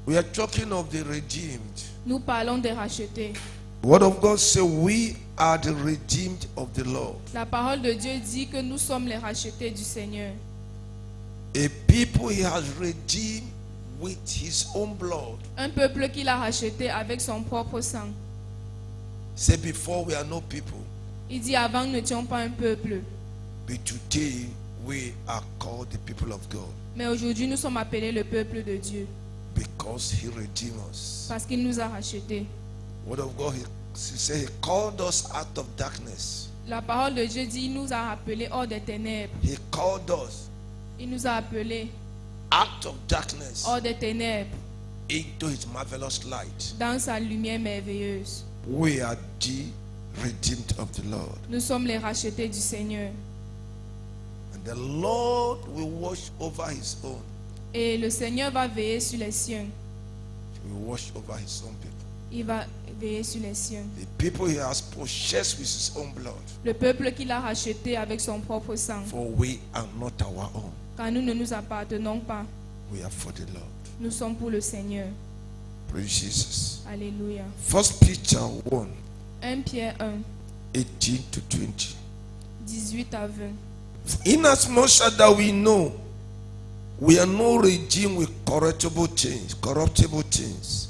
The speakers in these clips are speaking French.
We are talking of the redeemed. Nous parlons des rachetés. The word of God says we are the redeemed of the Lord. La parole de Dieu dit que nous sommes les rachetés du Seigneur. A people he has redeemed with his own blood. Un peuple qu'il a racheté avec son propre sang. Say before we are no people, Il dit avant nous n'étions pas un peuple. but today we are called the people of God Mais aujourd'hui nous sommes appelés le peuple de Dieu. because he redeemed us. Parce qu'il nous a rachetés. Word of God, he said he called us out of darkness. La parole de Dieu dit il nous a appelés hors des ténèbres. He called us Il nous a appelés out of darkness hors des ténèbres into his marvelous light. dans sa lumière merveilleuse. We are the redeemed of the Lord. Nous sommes les rachetés du Seigneur. And the Lord will watch over his own. Et le Seigneur va veiller sur les siens. He will watch over his own people. Il va veiller sur les siens. The people he has purchased with his own blood. Le peuple qu'il a racheté avec son propre sang. For we are not our own. Car nous ne nous appartenons pas. We are for the Lord. Nous sommes pour le Seigneur. Praise Jesus. Alléluia. 1 Peter 1, 1 Pierre 1, 18 to 20. 18 à 20. Inasmuch as that we know we are not redeemed with corruptible things,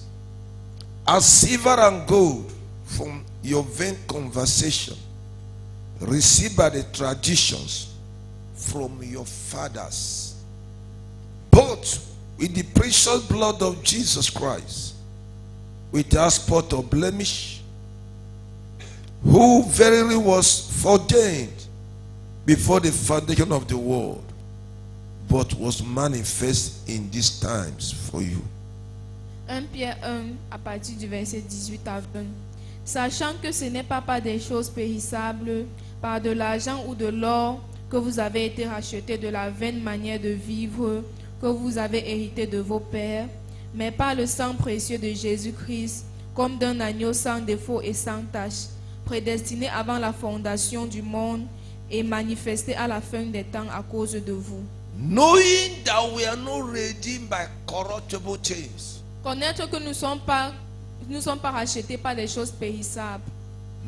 as silver and gold from your vain conversation, received by the traditions from your fathers, but with the precious blood of Jesus Christ, without spot or blemish, who verily was foreordained before the foundation of the world, but was manifest in these times for you. 1 Pierre 1 à partir du verset 18 à 20. Sachant que ce n'est pas par des choses périssables, par de l'argent ou de l'or, que vous avez été rachetés de la vaine manière de vivre que vous avez hérité de vos pères, mais par le sang précieux de Jésus-Christ, comme d'un agneau sans défaut et sans tache, prédestiné avant la fondation du monde et manifesté à la fin des temps à cause de vous. Knowing that we are not redeemed by corruptible things. Connaître que nous ne sommes pas rachetés par des choses périssables.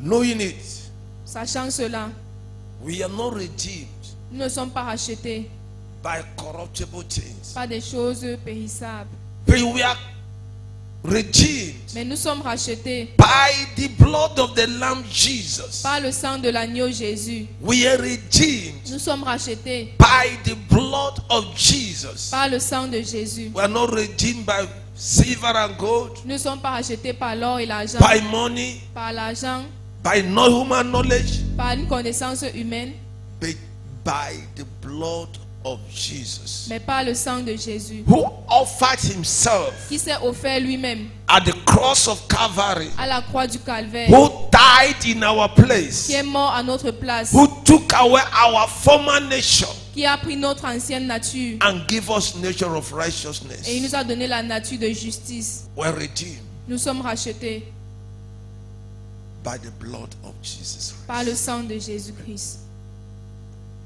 Knowing it, Sachant cela, we are not redeemed nous ne sommes pas rachetés by corruptible things. par des choses périssables. But we are redeemed Mais nous sommes rachetés by the blood of the Lamb Jesus. par le sang de l'agneau Jésus. We are redeemed Nous sommes rachetés by the blood of Jesus. par le sang de Jésus. We are not redeemed by silver and gold, Nous ne sommes pas rachetés par l'or et l'argent, by money, par l'argent, by no human knowledge, par une connaissance humaine, but by the blood of Jesus, mais par le sang de Jésus, who offered himself qui s'est offert lui-même at the cross of Calvary, à la croix du calvaire, who died in our place, qui est mort à notre place, who took away our former nature qui a pris notre ancienne nature and gave us nature of et il righteousness. nous a donné la nature de justice. We're redeemed Nous sommes rachetés by the blood of Jesus par Christ. le sang de Jésus-Christ.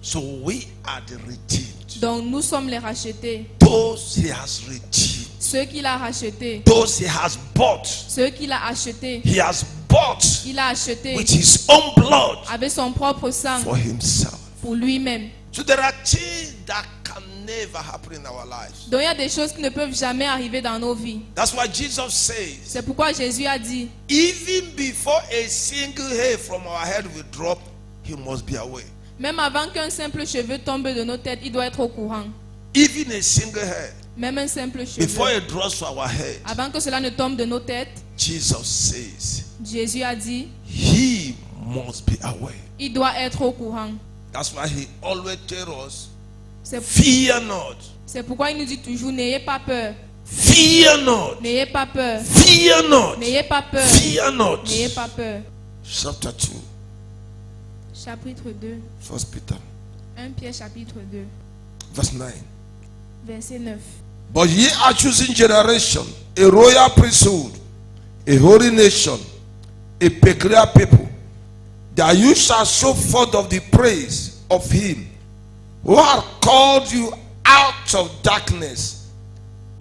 So we are the redeemed. Donc nous sommes les rachetés, Those he has redeemed. ceux qu'il a rachetés, Those he has bought. ceux qu'il a achetés. He has bought Il a acheté with his own blood avec son propre sang for himself. pour lui-même. So there are things that can never happen in our lives. Donc il y a des choses qui ne peuvent jamais arriver dans nos vies. That's why Jesus says, C'est pourquoi Jésus a dit, even before a single hair from our head will drop, he must be away. même avant qu'un simple cheveu tombe de nos têtes, il doit être au courant. Even a single hair, Même un simple before cheveu. it drops to our head, Avant que cela ne tombe de nos têtes, Jesus says, Jésus a dit, he must be away. il doit être au courant. That's why he always tells us, C'est fear not, c'est pourquoi il nous dit toujours, n'ayez pas peur, fear not, n'ayez pas peur, fear not, n'ayez pas peur, fear not. n'ayez pas peur. Chapter 2, Chapitre 2, 1 Peter, 1 Pierre chapitre 2, verse 9. verset 9. But ye are choosing generation, a royal priesthood, a holy nation, a peculiar people, that you shall show forth of the praise of him who hath called you out of darkness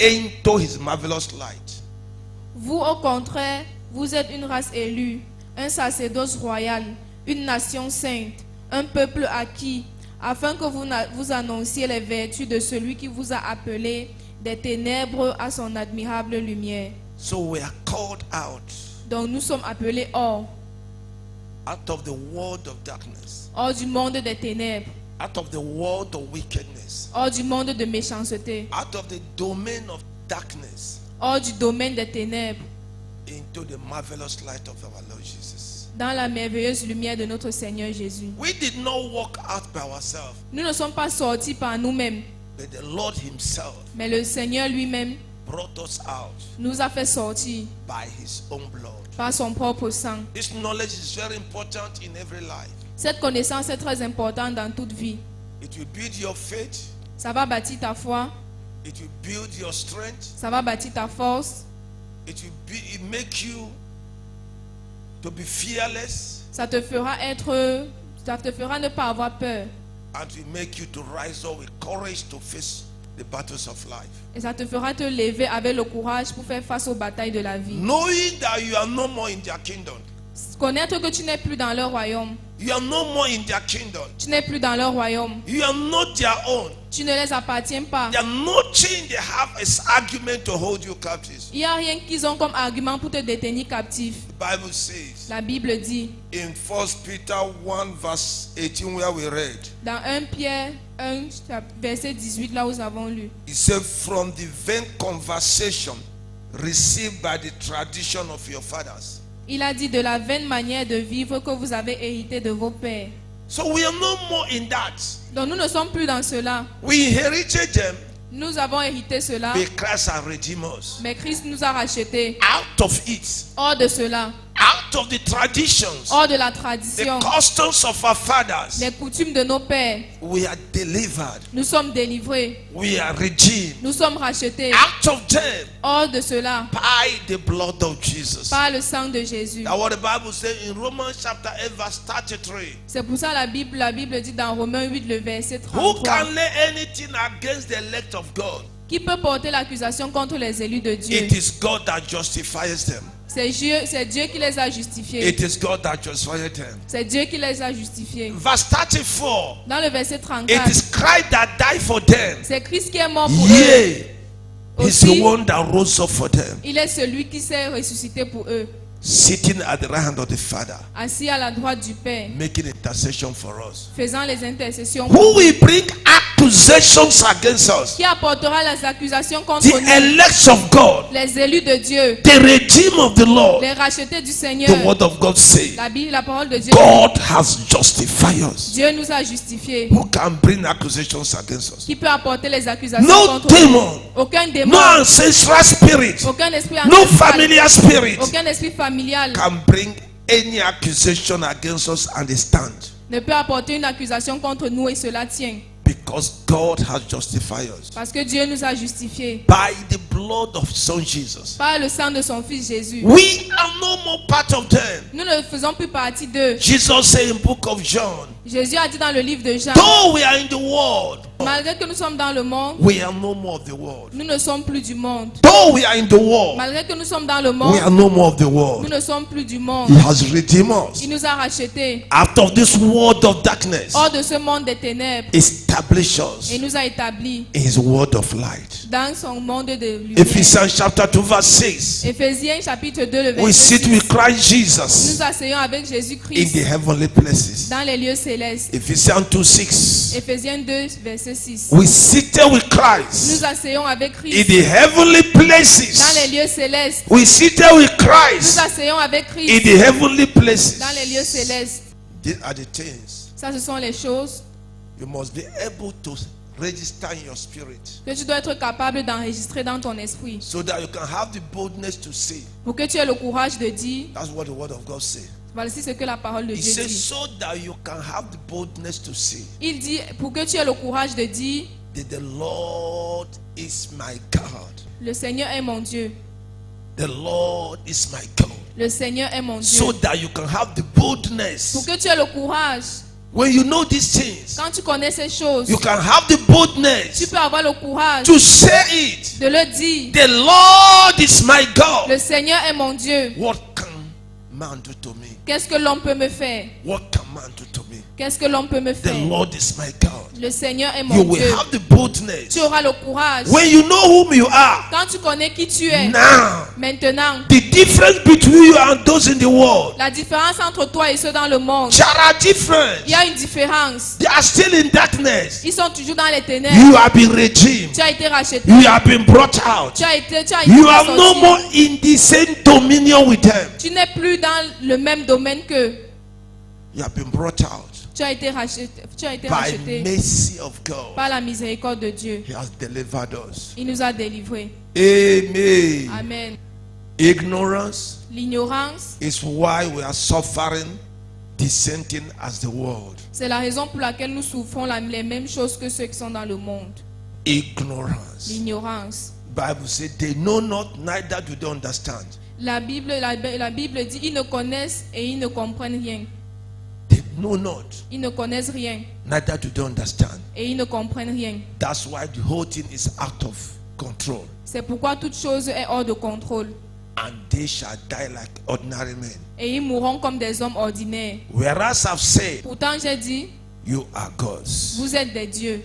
into his marvelous light. Vous, au contraire, vous êtes une race élue, un sacerdoce royal, une nation sainte, un peuple acquis, afin que vous annonciez les vertus de celui qui vous a appelé des ténèbres à son admirable lumière. So we are called out Donc nous sommes appelés hors of the world of darkness, hors du monde des ténèbres, out of the world of wickedness, hors du monde de méchanceté, out of the domain of darkness, hors du domaine des ténèbres, into the marvelous light of our Lord Jesus. dans la merveilleuse lumière de notre Seigneur Jésus. We did not walk out by ourselves, Nous ne sommes pas sortis par nous-mêmes, but the Lord himself mais le Seigneur lui-même brought us out nous a fait sortir by his own blood. par son propre sang. This knowledge is very important in every life. Cette connaissance est très importante dans toute vie. It will build your faith, Ça va bâtir ta foi, it will build your strength, ça va bâtir ta force, it make you to be fearless, ça te fera ne pas avoir peur, and will make you to rise up with courage to face the battles of life. et ça te fera te lever avec le courage pour faire face aux batailles de la vie. Knowing that you are no more in their kingdom. Connaître que tu n'es plus dans leur royaume, You are no more in their kingdom. tu n'es plus dans leur royaume, You are not their own. tu ne les appartiens pas. They are nothing they have as argument to hold you captive. Il n'y a rien qu'ils ont comme argument pour te détenir captif. The Bible says La Bible dit in 1 Peter 1 verse 18 where we read, dans 1 Pierre 1 verset 18 là où nous avons lu, it said, from the vain conversation received by the tradition of your fathers. il a dit de la vaine manière de vivre que vous avez hérité de vos pères. So we are no more in that. Donc nous ne sommes plus dans cela. We inherited them, Nous avons hérité cela, but Christ has redeemed us. mais Christ nous a rachetés. Out of it, Hors de cela, out of the traditions, hors de la the tradition, customs of our fathers, les coutumes de nos pères, we are delivered. nous sommes délivrés, We are redeemed. nous sommes rachetés. Out of them Hors de cela, by the blood of Jesus. par le sang de Jésus. That's what the Bible says in Romans chapter 8 verse 33. C'est pour ça la Bible dit dans Romains 8 le verset Who 33. can lay anything against the elect of God? Qui peut porter l'accusation contre les élus de Dieu? It is God that justifies them. C'est Dieu qui les a justifiés. It is God that justifies them. C'est Dieu qui les a justifiés. Verse 34. Dans le verset It 34, is Christ that died for them. c'est Christ qui est mort pour eux. Yea, he's the Aussi, one that rose up for them, il est celui qui s'est ressuscité pour eux, sitting at the right hand of the Father, assis à la droite du Père, making intercession for us. faisant les intercessions. Who will bring accusations against us? Qui apportera les accusations contre The nous? elect of God, Les élus de Dieu, the redeemed of the Lord. les rachetés du Seigneur. The word of God says, La Bible, la parole de Dieu. God has justified us. Dieu nous a justifiés. Who can bring accusations against us? Qui peut apporter les accusations No contre nous? demon, Aucun démon, no ancestral spirit, aucun esprit no ancestral, familiar spirit aucun esprit familial can bring any accusation against us and they stand. ne peut apporter une accusation contre nous et cela tient. Because God has justified us Parce que Dieu nous a justifiés by the blood of Son Jesus. par le sang de son Fils Jésus. We are no more part of them. Nous ne faisons plus partie d'eux. Jesus said in book of John, Jésus a dit dans le livre de Jean, though we are in the world, malgré que nous sommes dans le monde, we are no more of the world. nous ne sommes plus du monde. Though we are in the world, Malgré que nous sommes dans le we monde, are no more of the nous world. ne sommes plus du monde. He has redeemed us Il nous a rachetés out of this world of darkness. hors de ce monde des ténèbres Establish us et nous a établis in His word of light. dans son monde de lumière. Ephesians chapter 2 verse 6. Éphésiens chapitre 2, le We verset sit 6. with Christ Nous Jesus nous asseyons avec in Jésus-Christ the heavenly places. dans les lieux célestes. Ephesians 2 6. Éphésiens 2, verset 6. We seated with Christ Nous asseyons avec in Christ the heavenly dans les places. lieux célestes. We seated with Nous Christ asseyons avec in Christ the heavenly places. dans les lieux célestes. These are the things Ça, ce sont les choses you must be able to register in your spirit que tu dois être capable d'enregistrer dans ton esprit so that you can have the boldness to say. pour que tu aies le courage de dire, That's what the word of God says. voici ce que la parole de He Dieu says dit. so that you can have the boldness to say Il dit, pour que tu aies le courage de dire, that the Lord is my God. le Seigneur est mon Dieu. The Lord is my God. Le Seigneur est mon Dieu. So that you can have the boldness Pour que tu aies le courage When you know these things, Quand tu connais ces choses, you can have the tu boldness peux avoir le courage to say it. de le dire. The Lord is my God. Le Seigneur est mon Dieu. What can man do to me? Qu'est-ce que l'homme peut me faire? What can man do to me? Qu'est-ce que l'homme peut me The faire? Lord is my God. Le Seigneur est You mon will Dieu. have the boldness. Tu auras le courage. When you know whom you are, Quand tu connais qui tu es, now, maintenant, the difference between you and those in the world, la différence entre toi et ceux dans le monde, there are difference. il y a une différence. They are still in darkness. Ils sont toujours dans les ténèbres. You have been redeemed. Tu as été racheté. You have been brought out. Tu as été You are no sorti. more in the same dominion with them. Tu n'es plus dans le même domaine qu'eux. You have been brought out Tu as été racheté. Tu as été by racheté mercy of God. par la miséricorde de Dieu. He has delivered us. Il nous a délivrés. Amen. Amen. Ignorance L'ignorance, is why we are suffering the same thing as the world. c'est la raison pour laquelle nous souffrons les mêmes choses que ceux qui sont dans le monde. Ignorance. L'ignorance. Bible says they know not, neither do they understand. La Bible dit ils ne connaissent et ils ne comprennent rien. They know not, Ils ne connaissent rien neither do they understand. et ils ne comprennent rien. That's why the whole thing is out of control. C'est pourquoi toute chose est hors de contrôle. And they shall die like ordinary men. Et ils mourront comme des hommes ordinaires. Whereas I've said, Pourtant j'ai dit, you are gods. vous êtes des dieux.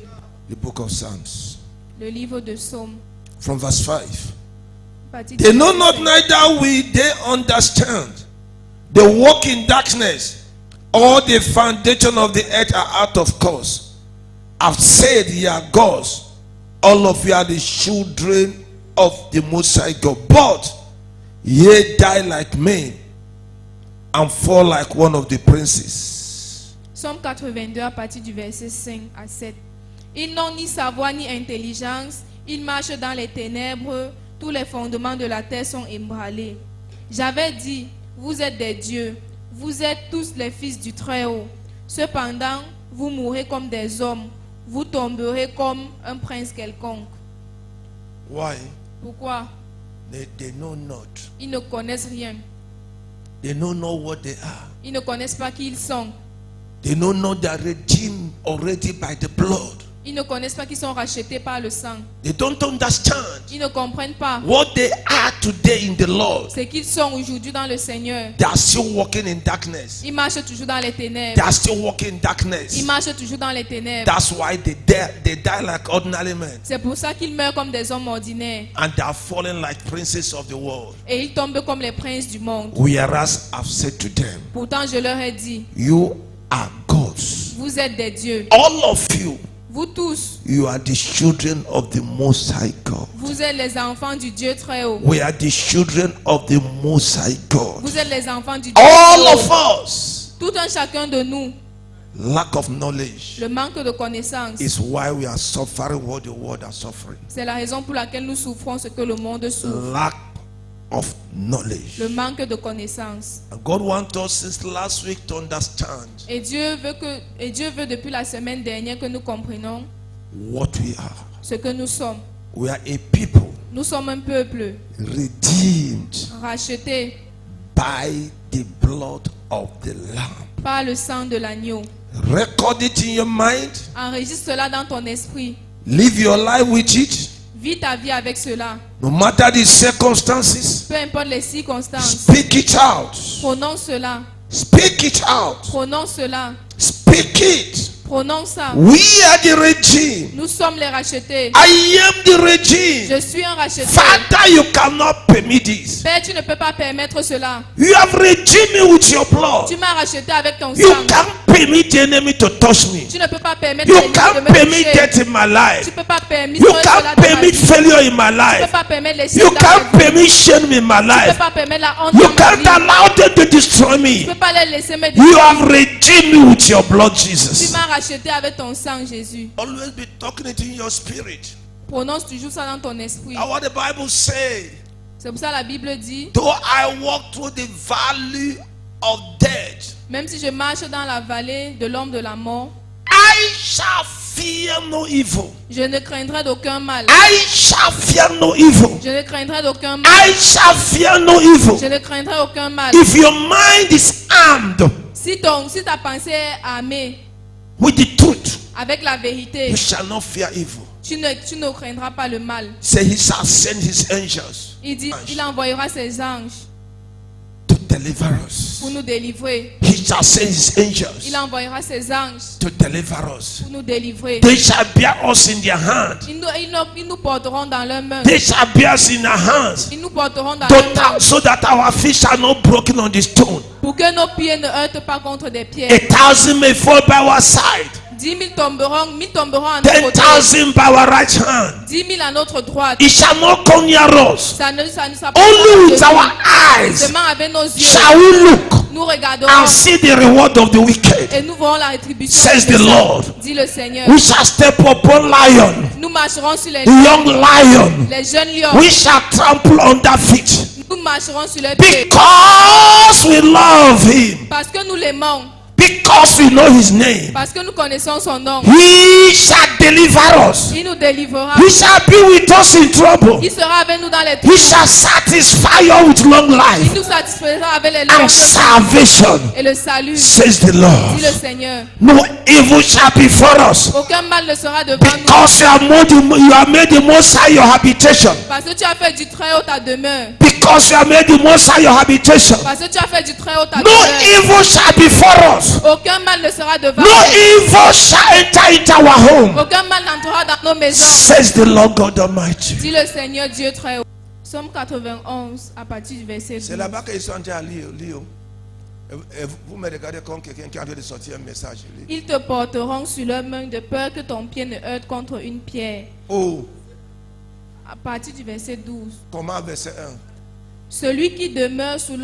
The book of Psalms. Le livre de Psaume. From verse 5. partie They du know verset not, 5. neither will they understand. They walk in darkness. All the foundation of the earth are out of course. I've said ye are gods. All of you are the children of the Most High God. But ye die like men and fall like one of the princes. Psaume 82 à partir du verset 5 à 7. Ils n'ont ni savoir ni intelligence. Ils marchent dans les ténèbres. Tous les fondements de la terre sont ébranlés. J'avais dit, vous êtes des dieux. Vous êtes tous les fils du Très-Haut. Cependant, vous mourrez comme des hommes. Vous tomberez comme un prince quelconque. Why? Pourquoi? They know not. Ils ne connaissent rien. They know not what they are. Ils ne connaissent pas qui ils sont. They know not they are redeemed already by the blood. Ils ne connaissent pas qu'ils sont rachetés par le sang. They don't understand Ils ne comprennent pas what they are today in the Lord. ce qu'ils sont aujourd'hui dans le Seigneur. They are still walking in darkness. Ils marchent toujours dans les They ténèbres. are still walking in darkness. Ils marchent toujours dans les ténèbres. That's why they die like ordinary men. C'est pour ça qu'ils meurent comme des hommes ordinaires. And they are falling like princes of the world. Et ils tombent comme les princes du monde. Whereas I've said to them, Pourtant, je leur ai dit, you are gods. vous êtes des dieux. All of you, Vous tous, you are the children of the Most High God. vous êtes les enfants du Dieu très haut. We are the children of the Most High God. Vous êtes les enfants du Dieu All très of haut. us. Tout un chacun de nous, Lack of knowledge le manque de connaissance, is why we are suffering what the world are suffering. c'est la raison pour laquelle nous souffrons ce que le monde souffre. Lack of knowledge. Le manque de connaissance. And God wants us since last week to understand Et Dieu veut depuis la semaine dernière que nous comprenions what we are. ce que nous sommes. We are a people Nous sommes un peuple redeemed racheté by the blood of the Lamb. par le sang de l'agneau. Record it in your mind. Enregistre cela dans ton esprit. Live your life with it. Vis ta vie avec cela. No matter the circumstances. Peu importe les circonstances. Speak it out. Prononce cela. Speak it out. Prononce cela. Speak it. Prononce ça. We are the redeemed. Nous sommes les rachetés. I am the redeemed. Je suis un racheté. Father, you cannot permit this. Père, tu ne peux pas permettre cela. You have redeemed me with your blood. Tu m'as racheté avec ton You sang. can't permit the enemy to touch me. Tu ne peux pas permettre You l'ennemi de can't me permit toucher. death in my Tu life. ne peux pas permettre You cela can't dans ma permit vie. failure in my Tu ne life. peux pas permettre les You choses dans ma can't vie. permit shame in my Tu ne peux life. pas permettre la honte You dans ma vie. can't allow them to destroy Tu me. ne peux pas les laisser me You détruire. have redeemed me with your blood, Tu Jesus. m'as racheté avec ton sang, Jésus. Always be talking it in your spirit. Prononce toujours ça dans ton esprit. That's what the Bible says. C'est pour ça que la Bible dit, Though I walk through the valley of death, même si je marche dans la vallée de l'ombre de la mort, I shall fear no evil. je ne craindrai d'aucun mal. I shall fear no evil. Je ne craindrai d'aucun mal. I shall fear no evil. Je ne craindrai aucun mal. If your mind is armed, Si ta pensée est armée, with the truth, avec la vérité, you shall not fear evil. tu ne craindras pas le mal. Say he shall send his angels Il dit, il envoyera ses anges to deliver us. pour nous délivrer. He shall send his Il angels envoyera ses anges to deliver us. pour nous délivrer. They shall bear us in their hand. Ils nous porteront dans leurs mains. They shall bear us in their hands, Ils nous porteront dans leurs mains so that our feet shall not broken on the stone. pour que nos pieds ne heurtent pas contre des pierres. 1,000 may fall by our side, 10 000 tomberont, 1000 tomberont à notre côté. 10,000 by our right hand. 10 000 à notre droite. It shall not come near us. Ça ne s'approchera Only with pas de our nous. eyes Seulement avec nos yeux, shall we look nous regarderons and see the reward of the wicked, et nous verrons la rétribution. says des the méchants, Lord. dit le Seigneur. We shall step upon lion, Nous marcherons sur les young lion. les jeunes lions. We shall trample on their feet, Nous marcherons sur les pieds because we love him, parce que nous l'aimons, because we know his name. parce que nous connaissons son nom. He shall deliver us. Il nous délivrera. He shall be with us in trouble. Il sera avec nous dans les He trous. shall satisfy us with long Il life nous satisfera avec les and longs salvation, et le salut, says the Lord. dit le Seigneur. No evil shall befall us, Aucun mal ne sera devant nous because you have made the Most High your habitation. parce que tu as fait du Très-Haut ta demeure. Because you have made the Most High your habitation. Parce que tu as fait du Très-Haut ta No demeure. evil shall befall us. Aucun mal ne sera devant No nous. evil shall enter into our home, Aucun mal n'entrera dans nos maisons, says the Lord God Almighty. dit le Seigneur Dieu Très-Haut. Somme 91 à partir du verset 12. C'est là-bas qu'ils sont en train de lire. Et vous me regardez comme quelqu'un qui est en train de sortir un message. Ils te porteront sur leurs mains de peur que ton pied ne heurte contre une pierre. Oh, À partir du verset 12. comment verset 1? Celui qui demeure sous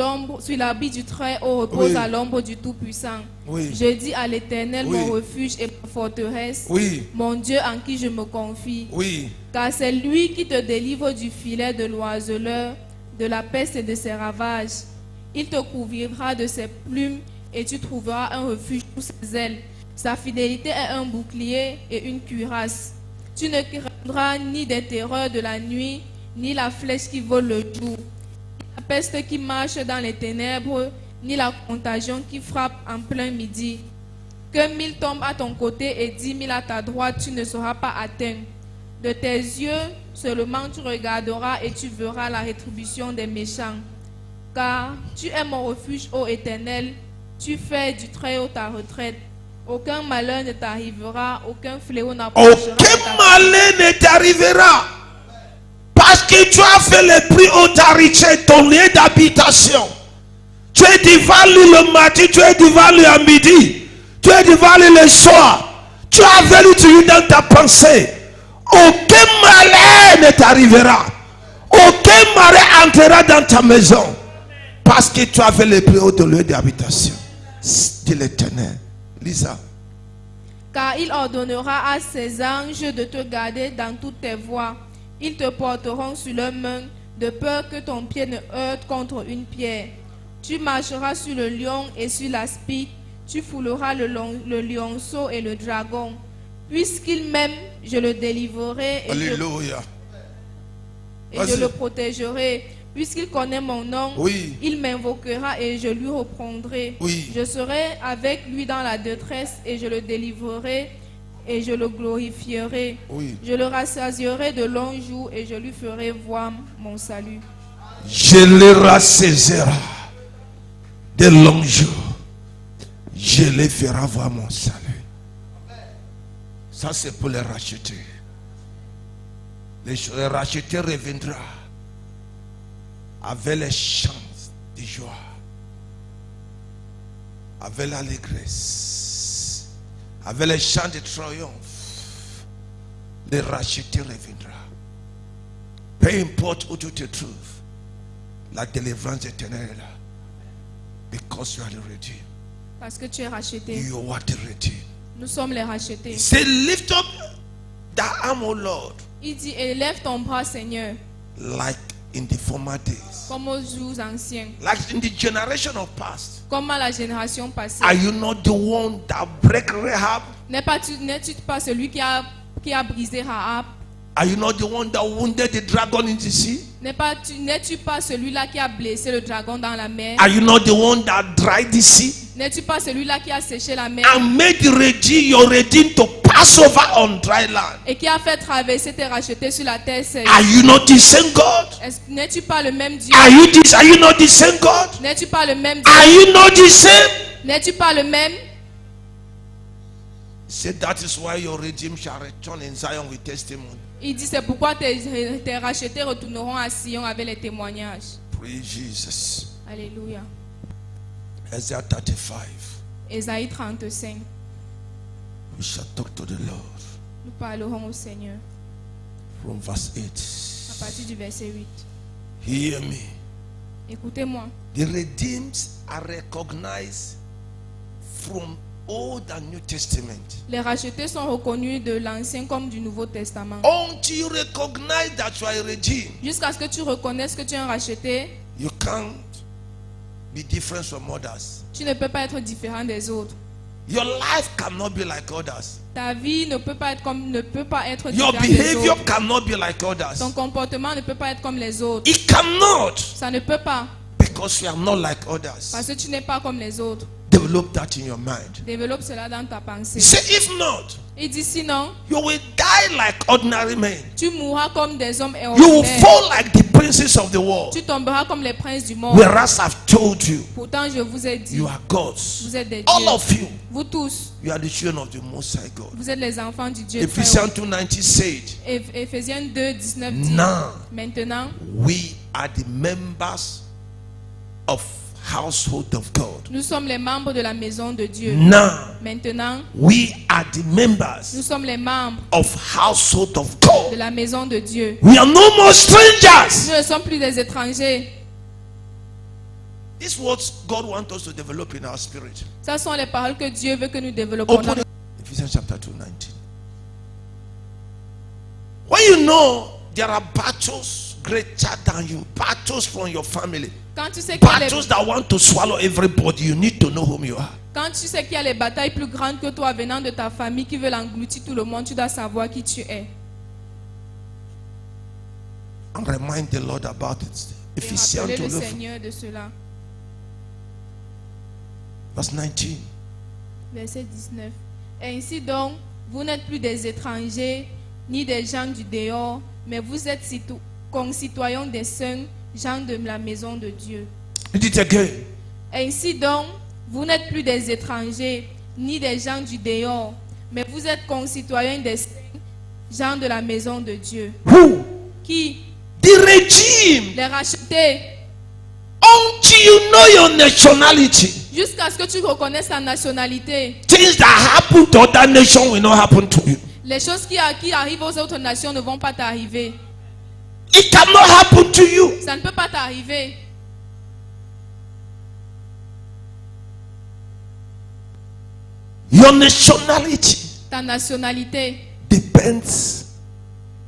l'habit du Très-Haut repose Oui. à l'ombre du Tout-Puissant. Oui. Je dis à l'Éternel, Oui. mon refuge et ma forteresse, Oui, mon Dieu en qui je me confie. oui. Car c'est lui qui te délivre du filet de l'oiseleur, de la peste et de ses ravages. Il te couvrira de ses plumes et tu trouveras un refuge sous ses ailes. Sa fidélité est un bouclier et une cuirasse. Tu ne craindras ni des terreurs de la nuit, ni la flèche qui vole le jour, ni la peste qui marche dans les ténèbres, ni la contagion qui frappe en plein midi. Que 1000 tombent à ton côté et 10 000 à ta droite, tu ne seras pas atteint. De tes yeux seulement tu regarderas et tu verras la rétribution des méchants. Car tu es mon refuge, ô Éternel, tu fais du Très-Haut ta retraite. Aucun malheur ne t'arrivera, aucun fléau n'approchera de ta Aucun malheur ne t'arrivera. Parce que tu as fait le plus haut ta richesse, ton lieu d'habitation. Tu es devant lui le matin, tu es devant lui à midi, tu es devant lui le soir. Tu as venu tu lui dans ta pensée. Aucun malheur ne t'arrivera. Aucun malheur entrera dans ta maison. Parce que tu as fait le plus haut de lieu d'habitation. Dit l'Éternel. Lisa. Car il ordonnera à ses anges de te garder dans toutes tes voies. Ils te porteront sur leurs mains, de peur que ton pied ne heurte contre une pierre. Tu marcheras sur le lion et sur l'aspic. Tu fouleras le lionceau et le dragon. Puisqu'il m'aime, je le délivrerai Alléluia. et je le protégerai. Puisqu'il connaît mon nom, Oui. il m'invoquera et je lui reprendrai. Oui. Je serai avec lui dans la détresse et je le délivrerai et je le glorifierai. Oui. Je le rassasierai de longs jours et je lui ferai voir mon salut. Je le rassaiserai de longs jours. Je les ferai voir mon salut. Ça c'est pour les racheter. Les racheter reviendra avec les chants de joie, avec l'allégresse, avec les chants de triomphe. Les racheter reviendra. Peu importe où tu te trouves, la délivrance éternelle est là. Because you are the redeemed. Parce que tu es racheté. You are the redeemed. Nous sommes les rachetés. He said, lift up thy arm, O Lord, Il dit, élève ton bras, Seigneur, like in the former days. comme aux jours anciens, Like in the generation of past. comme à la génération passée. Are you not the one that break Rahab? N'es-tu pas celui qui a brisé Rahab? Are you not the one that wounded the dragon in the sea? N'es-tu pas celui-là qui a blessé le dragon dans la mer? Are you not the one that dried the sea N'es-tu pas celui-là qui a séché la mer and made your redeemed to pass over on dry land? et qui a fait traverser tes rachetés sur la terre sèche? Are you not the same God? N'es-tu pas le même Dieu? Are you not the same God? N'es-tu pas le même Dieu? Are you not the same? N'es-tu pas le même? Say that is why your redeemed shall return in Zion with testimony. Il dit c'est pourquoi tes rachetés retourneront à Sion avec les témoignages. Praise Jesus. Alléluia. Isaiah 35. Ésaïe 35. We shall talk to the Lord Nous parlerons au Seigneur from verse 8. à partir du verset 8. Hear me. Écoutez-moi. The redeemed are recognized from Old and New Testament. Les rachetés sont reconnus de l'Ancien comme du Nouveau Testament. Until you recognize that you are a redeemed, Jusqu'à ce que tu reconnaisses que tu es un racheté, you can't be different from others. tu ne peux pas être différent des autres. Your life cannot be like others. Ta vie ne peut pas être Your différente des behavior autres. cannot be like others. Ton comportement ne peut pas être comme les autres. It cannot, Ça ne peut pas, because you are not like others. parce que tu n'es pas comme les autres. Develop that in your mind. Développe cela dans ta pensée. Say, if not, Il dit sinon, you will die like ordinary men. tu mourras comme des hommes You will ordinaires. fall like the princes of the world. Tu tomberas comme les princes du monde. Whereas I've told you, Pourtant, je vous ai dit, you are gods. vous êtes des All dieux. of you, Vous tous, you are the children of the Most High God. vous êtes les enfants du Dieu très Ephesians haut. 2:19 said, Éphésiens 2, 19 dit, now maintenant, we are the members of household of God. nous sommes les membres de la maison de Dieu. Now Maintenant, we are the nous members sommes les membres of household of de God. la maison de Dieu. We are no more strangers. Nous ne sommes plus des étrangers. These is what God wants us to develop in our spirit. Ce sont les paroles que Dieu veut que nous développons. Open Ephesians chapter 2:19. When you know there are battles greater than you, battles from your family, Quand tu sais qu'il y a les, battles that want to swallow everybody, you need to know whom you are. quand tu sais qu'il y a les batailles plus grandes que toi venant de ta famille qui veulent engloutir tout le monde, tu dois savoir qui tu es. And remind the Lord about it. Et Ephesians rappelez le 2, Seigneur de cela. verse 19. Verset 19. Ainsi donc, vous n'êtes plus des étrangers ni des gens du dehors, mais vous êtes concitoyens des saints, gens de la maison de Dieu. Read it again. Ainsi donc, vous n'êtes plus des étrangers ni des gens du dehors, mais vous êtes concitoyens des saints, gens de la maison de Dieu. Who? Qui? The regime. Les rachetés. Until you know your nationality, Jusqu'à ce que tu reconnaisses ta nationalité. things that happen to other nations will not happen to you. Les choses qui arrivent aux autres nations ne vont pas t'arriver. It cannot happen to you. Ça ne peut pas t'arriver. Your nationality Ta nationalité depends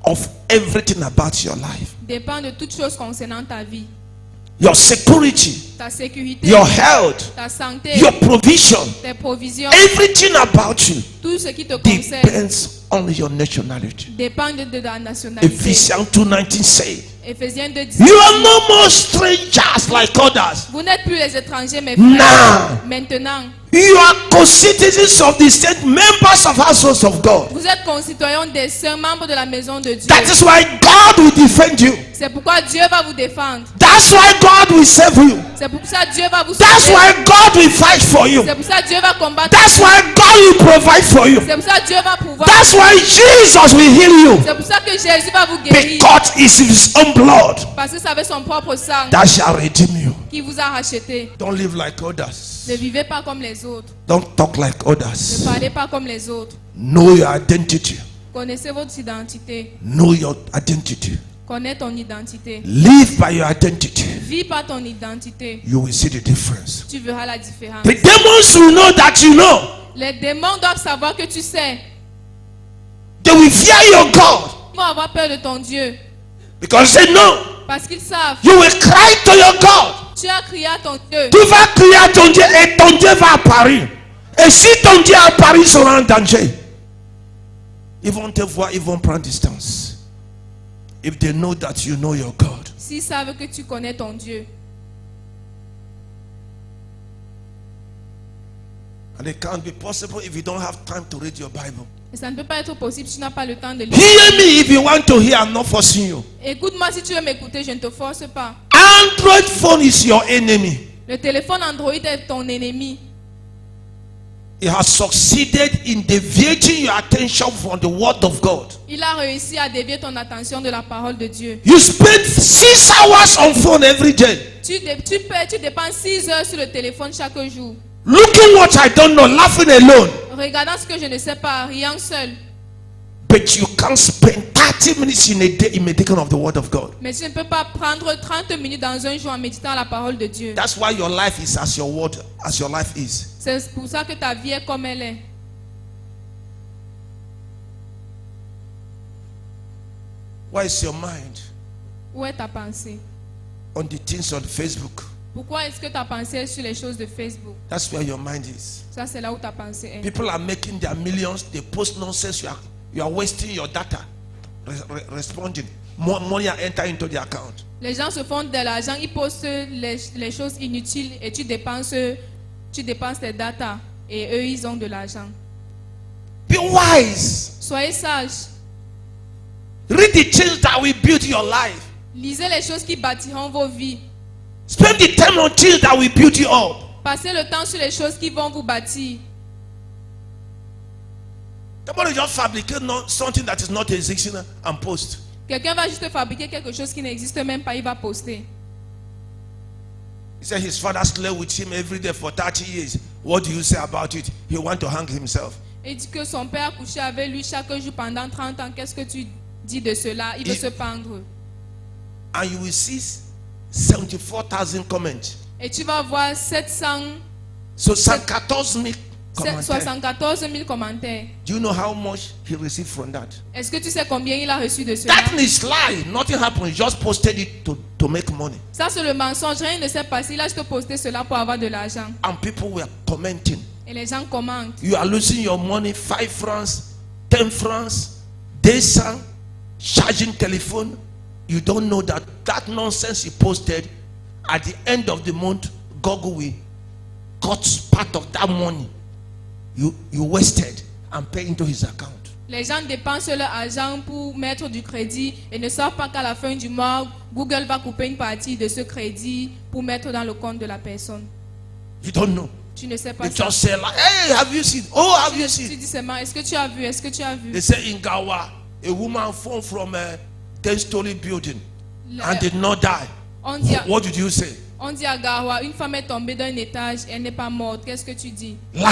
of everything about your life. dépend de toutes choses concernant ta vie. Your security, Ta sécurité, your health, ta santé, your provision, tes provisions, everything about you tout ce qui te concerne depends on your nationality. dépend de ta nationalité. Ephesians 2:19 say, Éphésiens 2, you are no more strangers like others. vous n'êtes plus les étrangers, mes frères. Maintenant, You are co-citizens of the state, members of households of God. vous êtes concitoyens des saints, membres de la maison de Dieu. That is why God will defend you. C'est pourquoi Dieu va vous défendre. That's why God will save you. C'est pour ça que Dieu va vous That's sauver. why God will fight for you. C'est pour ça que Dieu va combattre. That's why God will provide for you. C'est pour ça que Dieu va pouvoir. That's why Jesus will heal you. C'est pour ça que Jésus va vous guérir. Because it's his own blood Parce que c'est avec son propre sang that shall redeem you. qui vous a racheté. Don't live like others. Ne vivez pas comme les autres. Don't talk like Ne others. parlez pas comme les autres. Know your identity. Connaissez votre identité. Know your identity. Connais ton identité. Live by your identity. Vis par ton identité. You will see the difference. Tu verras la différence. The demons will know that you know. Les démons doivent savoir que tu sais. They will fear your God. Ils vont avoir peur de ton Dieu. Because they know. Parce qu'ils savent. You will cry to your God. Tu as crié à ton Dieu. Tu vas crier à ton Dieu et ton Dieu va apparaître. Et si ton Dieu apparaît, ils seront en danger. Ils vont te voir, ils vont prendre distance. If they know that you know your God. s'ils savent que tu connais ton Dieu. And it can't be possible if you don't have time to read your Bible. Et ça ne peut pas être possible si tu n'as pas le temps de lire. Hear me if you want to hear. I'm not forcing you. Écoute-moi si tu veux m'écouter, je ne te force pas. Android phone is your enemy. Le téléphone Android est ton ennemi. It has succeeded in deviating your attention from the word of God. Il a réussi à dévier ton attention de la parole de Dieu. You spend 6 hours on phone every day. Tu dépenses 6 heures sur le téléphone chaque jour. Looking what I don't know, laughing alone. Regardant ce que je ne sais pas, riant seul. But you can't spend 30 minutes in a day in meditation of the word of God. Mais tu ne peux pas prendre 30 minutes dans un jour en méditant la parole de Dieu. That's why your life is as your word, as your life is. C'est pour ça que ta vie est comme elle est. Why is your mind Où est ta pensée? on the things on Facebook? Pourquoi est-ce que ta pensée est sur les choses de Facebook? That's where your mind is. Ça, c'est là où ta pensée est. People are making their millions. They post nonsense. You are wasting your data responding. More money are entering into the account. Les gens se font de l'argent, ils postent les choses inutiles et tu dépenses tes data et eux ils ont de l'argent. Be wise. Soyez sages. Read the things that will build your life. Lisez les choses qui bâtiront vos vies. Spend the time on things that will build you up. Passez le temps sur les choses qui vont vous bâtir. Somebody just fabricate something that is not existing and post. Quelqu'un va juste fabriquer quelque chose qui n'existe même pas, il va poster. He said his father slept with him every day for 30 years. What do you say about it? He want to hang himself. Il dit que son père couchait avec lui chaque jour pendant 30 ans. Qu'est-ce que tu dis de cela? Il veut se pendre. And you will see 74,000 comments. Et tu vas voir 74 000 commentaires. 74 000 commentaires. Do you know how much he received from that? Est-ce que tu sais combien il a reçu de cela? That is lie. Nothing happened. He just posted it to make money. Ça c'est le mensonge. Rien ne s'est passé. Il a juste posté cela pour avoir de l'argent. And people were commenting. Et les gens commentent. You are losing your money, 5 francs, 10 francs, des cents, charging telephone. You don't know that nonsense he posted, at the end of the month, Google will cut part of that money you wasted and pay into his account. Les gens dépensent leur argent pour mettre du crédit et ne savent pas qu'à la fin du mois, Google va couper une partie de ce crédit pour mettre dans le compte de la personne. You don't know. Tu ne sais pas You ça. just say like, hey, have you seen? Oh, have you Tu seen? dis seulement, est-ce que tu as vu? Est-ce que tu as vu? They say in Gawa, a woman fell from a 10-story building and did not die. On dit, What did you say? on dit à Garoua, une femme est tombée d'un étage et elle n'est pas morte. Qu'est-ce que tu dis? Lie.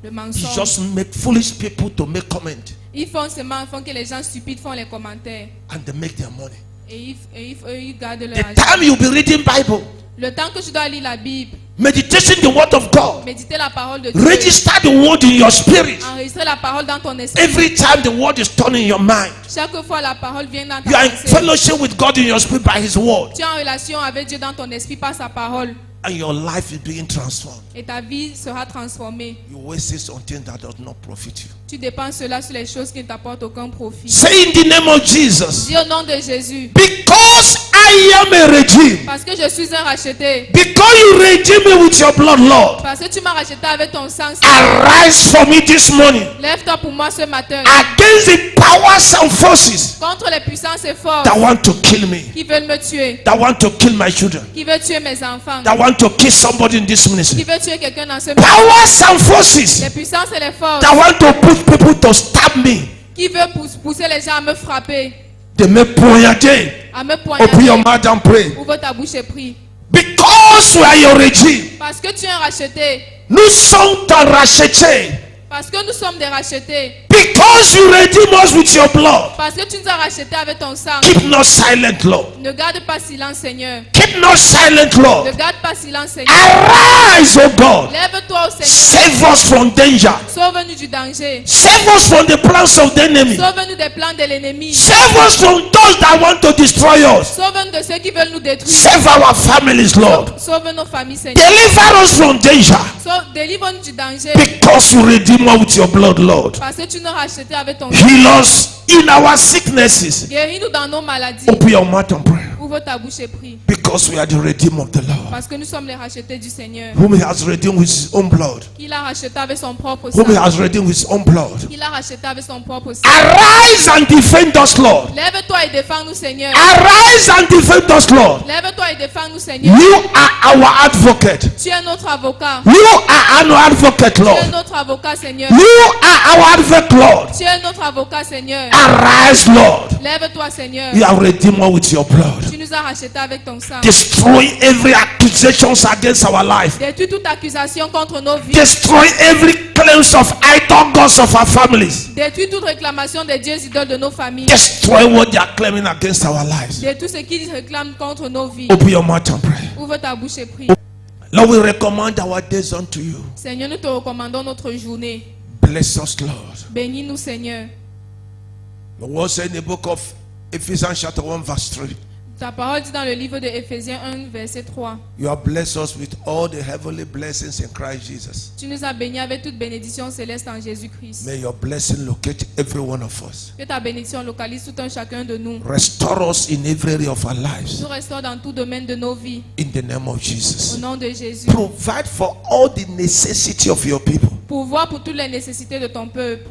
Le You mensonge. just make foolish people to make comment Ils font que les gens stupides font les commentaires. and they make their money. Et ils gardent leur The argent. time you'll be reading Bible, Le temps que tu dois lire la Bible, meditation the word of God, méditer la parole de Dieu, register the word in your spirit. enregistrer la parole dans ton esprit. Every time the word is turning in your mind, Chaque fois la parole vient dans you ta are in pensée. fellowship with God in your spirit by his word, Tu es en relation avec Dieu dans ton esprit par sa parole. and your life is being transformed. Et ta vie sera transformée. You waste it on things that does not profit you. Tu dépenses cela sur les choses qui ne t'apportent aucun profit. Say in the name of Jesus, Dis au nom de Jésus. because I am a redeemed, Parce que je suis un racheté. because you redeemed me with your blood, Lord, Parce que tu m'as racheté avec ton sang. arise for me this morning Lève-toi pour moi ce matin. against the powers and forces Contre les puissances et forces that want to kill me, qui veulent me tuer. that want to kill my children, Qui veulent tuer mes enfants. that want to kill somebody in this Qui ministry. veulent tuer quelqu'un dans ce monde. Powers and forces Les puissances et les forces. that want to push people to stab me, Qui veulent pousser les gens à me frapper. they may poignarder. À me Open your poignarder. mouth and pray. Ouvre ta bouche et prie. Because we are your regime, Parce que tu es un racheté. nous sommes ton racheté. Parce que nous sommes des rachetés. Because you redeem us with your blood. Parce que tu nous as rachetés avec ton sang. Keep not silent, Lord. Ne garde pas silence, Seigneur. Keep not silent, Ne Lord. garde pas silence, Seigneur. Arise, O God. Lève-toi, Seigneur. Save us from danger. Sauve-nous du danger. Save us from the plans of the enemy. Sauve-nous des plans de l'ennemi. Save us from those that want to destroy us. Sauve-nous de ceux qui veulent nous détruire. Save our families, Lord. Sauve nos familles, Seigneur. Deliver us from danger. Délivre-nous du danger. Because you redeem us with your blood, Lord. Parce que tu nous as rachetés avec ton sang. Heal us in our sicknesses. Guéris-nous dans nos maladies. Open your mouth and pray. Ouvre ta bouche et prie. Because we are the redeemed of the Lord. Parce que nous sommes les rachetés du Seigneur. Whom he has redeemed with his own blood. Qu'il a racheté avec son propre Whom he sang. has redeemed with his own blood. Qu'il a racheté avec son propre sang. Arise and defend us, Lord. Lève-toi et défends-nous, Seigneur. Arise and defend us, Lord. Lève-toi et défends-nous, Seigneur. You are our advocate. Tu es notre avocat. You are our advocate, Tu es Lord. notre avocat, Seigneur. You are our advocate, Lord. Tu es notre avocat, Seigneur. Arise, Lord. Lève-toi, Seigneur. You have redeemed us with your blood. Tu nous as rachetés avec ton sang. Destroy every accusation against our life. Détruis toute accusation contre nos vies. Destroy every claims of idol gods of our families. Détruis toute réclamation des dieux idoles de nos familles. Destroy what they are claiming against our lives. Détruis ce qu'ils réclament contre nos vies. Open your mouth and pray. Ouvre ta bouche et prie. Lord, we recommend our days unto you. Seigneur, nous te recommandons notre journée. Bless us, Lord. Bénis-nous, Seigneur. The word said in the book of Ephesians chapter 1 verse 3. Ta parole dit dans le livre de Éphésiens 1, verset 3. You have blessed us with all the heavenly blessings in Christ Jesus. Tu nous as bénis avec toute bénédiction céleste en Jésus-Christ. May your blessing locate every one of us. Que ta bénédiction localise tout un chacun de nous. Restore us in every area of our lives. Nous restaure dans tout domaine de nos vies. In the name of Au Jesus. nom de Jésus. Provide for all the necessity of your people. Pourvoir pour toutes les nécessités de ton peuple.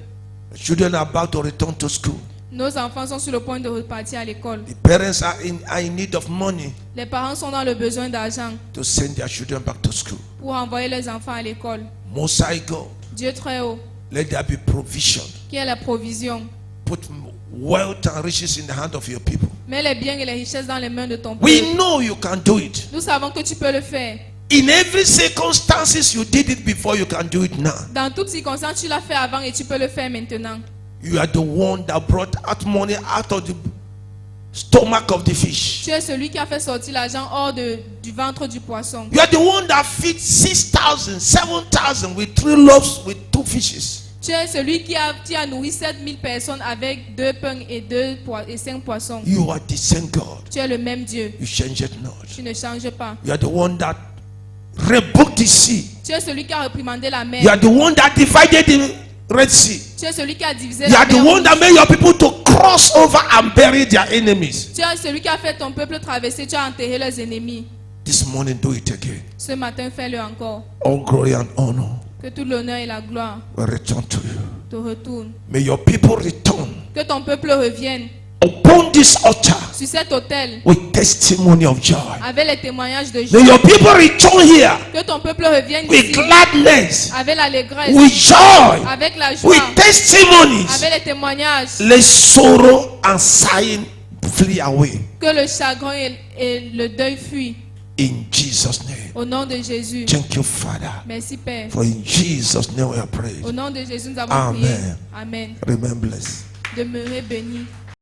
The children are about to return to school. Nos enfants sont sur le point de repartir à l'école. The parents are in need of money Les parents sont dans le besoin d'argent to send their children back to school. pour envoyer leurs enfants à l'école. Most High God, Dieu très haut, let there be provision. qui est la provision. Put wealth and riches in the hand of your people. Mets les biens et les richesses dans les mains de ton peuple. We know you can do it. Nous savons que tu peux le faire. In every circumstances, you did it before, you can do it now. Dans toutes circonstances, tu l'as fait avant et tu peux le faire maintenant. You are the one that brought out money out of the stomach of the fish. Tu es celui qui a fait sortir l'argent hors du ventre du poisson. You are the one that feeds 6,000, 7,000 with 3 loaves with 2 fishes. Tu es celui qui a nourri 7000 personnes avec 2 pains et 5 poissons. You are the same God. Tu es le même Dieu. You change it not. Tu ne changes pas. You are the one that rebuked the sea. Tu es celui qui a réprimandé la mer. You are the one that divided the Red Sea. Tu es celui qui a divisé You la are the mer. one that made your people to cross over and bury their enemies. Tu es celui qui a fait ton peuple traverser. Tu as enterré leurs ennemis. This morning, do it again. Ce matin, fais-le encore. All glory and honor Que tout l'honneur et la gloire will return to you. te retournent. May your people return Que ton peuple revienne upon this altar sur cet autel with testimony of joy. avec les témoignages de May joie. your people return here Que ton peuple revienne with ici gladness, avec l'allégresse, with joy, avec la joie, with testimonies. avec les témoignages. Let sorrow and sighing flee away. Que le chagrin et le deuil fuient. In Jesus' name. Au nom de Jésus. Thank you, Father. Merci Père. For in Jesus' name we are praying. Au nom de Jésus, nous avons Amen. prié. Amen. Remain blessed. Demeurez bénis.